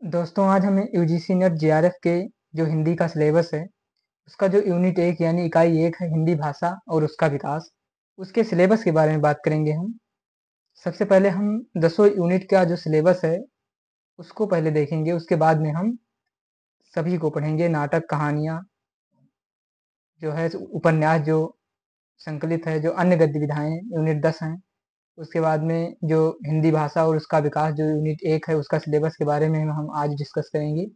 दोस्तों आज हम यूजीसी नेट जेआरएफ के जो हिंदी का सिलेबस है उसका जो यूनिट 1 यानी इकाई 1 है हिंदी भाषा और उसका विकास, उसके सिलेबस के बारे में बात करेंगे हम। सबसे पहले हम 10 यूनिट का जो सिलेबस है उसको पहले देखेंगे, उसके बाद में हम सभी को पढ़ेंगे। नाटक, कहानियाँ जो है, उपन्यास जो संकलित है, जो अन्य गतिविधियाँ यूनिट 10 हैं। उसके बाद में जो हिंदी भाषा और उसका विकास जो यूनिट 1 है उसका सिलेबस के बारे में हम आज डिस्कस करेंगे।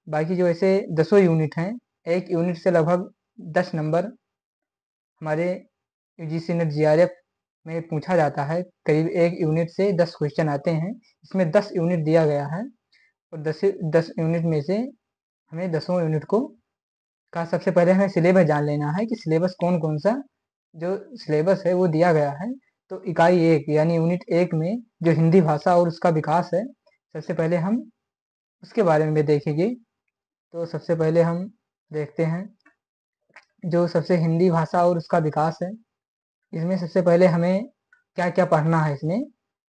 बाकी जो ऐसे 10 यूनिट हैं, एक यूनिट से लगभग 10 नंबर हमारे यूजीसी नेट जीआरएफ में पूछा जाता है। करीब एक यूनिट से 10 क्वेश्चन आते हैं। इसमें 10 यूनिट दिया गया है और 10 यूनिट में से हमें 10 यूनिट को का सबसे पहले हमें सिलेबस जान लेना है कि सिलेबस कौन कौन सा जो सिलेबस है वो दिया गया है। तो इकाई 1 यानी यूनिट 1 में जो हिंदी भाषा और उसका विकास है, सबसे पहले हम उसके बारे में देखेंगे। तो सबसे पहले हम देखते हैं जो सबसे हिंदी भाषा और उसका विकास है। इसमें सबसे पहले हमें क्या क्या पढ़ना है इसमें।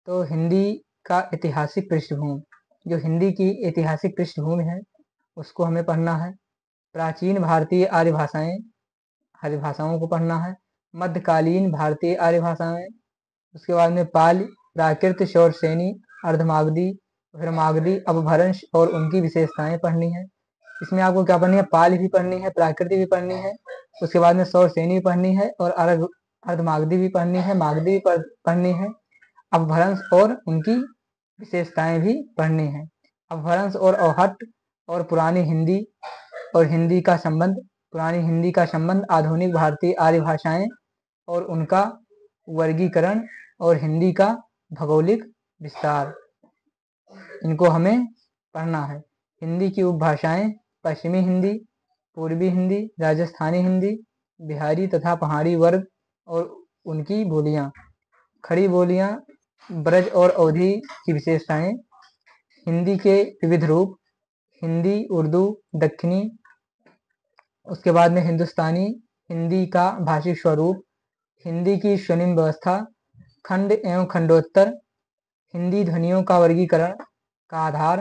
तो हिंदी का ऐतिहासिक पृष्ठभूमि, जो हिंदी की ऐतिहासिक पृष्ठभूमि है उसको हमें पढ़ना है। प्राचीन भारतीय आर्य भाषाएं, आर्य भाषाओं को पढ़ना है। मध्यकालीन भारतीय आर्य भाषाएं, उसके बाद में पाली, प्राकृत, शौरसेनी, अर्धमागधी, फिर मागधी, अपभ्रंश और उनकी विशेषताएं पढ़नी है। इसमें आपको क्या पढ़नी है, पाली भी पढ़नी है, प्राकृति भी पढ़नी है, उसके बाद में शौरसेनी भी पढ़नी है और अर्धमागधी भी पढ़नी है, मागधी भी पढ़नी है, अपभ्रंश और उनकी विशेषताएं भी पढ़नी है। अपभ्रंश और अवहट्ट और पुरानी हिंदी और हिंदी का संबंध, पुरानी हिंदी का संबंध, आधुनिक भारतीय आर्य भाषाएं और उनका वर्गीकरण और हिंदी का भौगोलिक विस्तार, इनको हमें पढ़ना है। हिंदी की उपभाषाएं, पश्चिमी हिंदी, पूर्वी हिंदी, राजस्थानी हिंदी, बिहारी तथा पहाड़ी वर्ग और उनकी बोलियां, खड़ी बोलियां, ब्रज और अवधी की विशेषताएं, हिंदी के विविध रूप, हिंदी, उर्दू, दक्षिणी, उसके बाद में हिंदुस्तानी हिंदी का भाषिक स्वरूप, हिंदी की स्वनिम व्यवस्था, खंड एवं खंडोत्तर, हिंदी ध्वनियों का वर्गीकरण का आधार,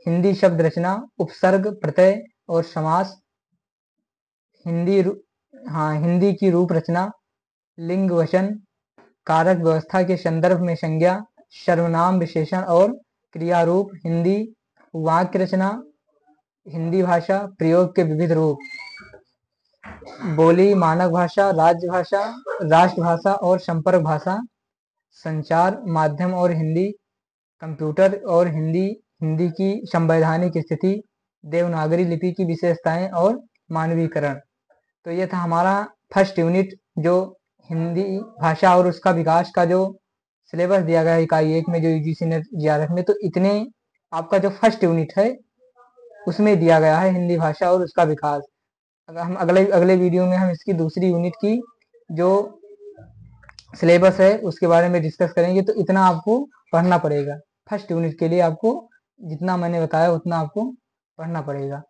हिंदी शब्द रचना, उपसर्ग, प्रत्यय और समास, हिंदी हिंदी की रूप रचना, लिंग वचन, कारक व्यवस्था के संदर्भ में संज्ञा, सर्वनाम, विशेषण और क्रियारूप, हिंदी वाक्य रचना, हिंदी भाषा प्रयोग के विविध रूप, बोली, मानक भाषा, राज्य भाषा, राष्ट्रभाषा और संपर्क भाषा, संचार माध्यम और हिंदी, कंप्यूटर और हिंदी, हिंदी की संवैधानिक स्थिति, देवनागरी लिपि की विशेषताएं और मानवीकरण। तो ये था हमारा फर्स्ट यूनिट, जो हिंदी भाषा और उसका विकास का जो सिलेबस दिया गया है इकाई 1 में, जो यूजीसी नेट जीआरएफ में। तो इतने आपका जो फर्स्ट यूनिट है उसमें दिया गया है हिंदी भाषा और उसका विकास। अगर हम अगले अगले वीडियो में हम इसकी दूसरी यूनिट की जो सिलेबस है उसके बारे में डिस्कस करेंगे। तो इतना आपको पढ़ना पड़ेगा फर्स्ट यूनिट के लिए, आपको जितना मैंने बताया उतना आपको पढ़ना पड़ेगा।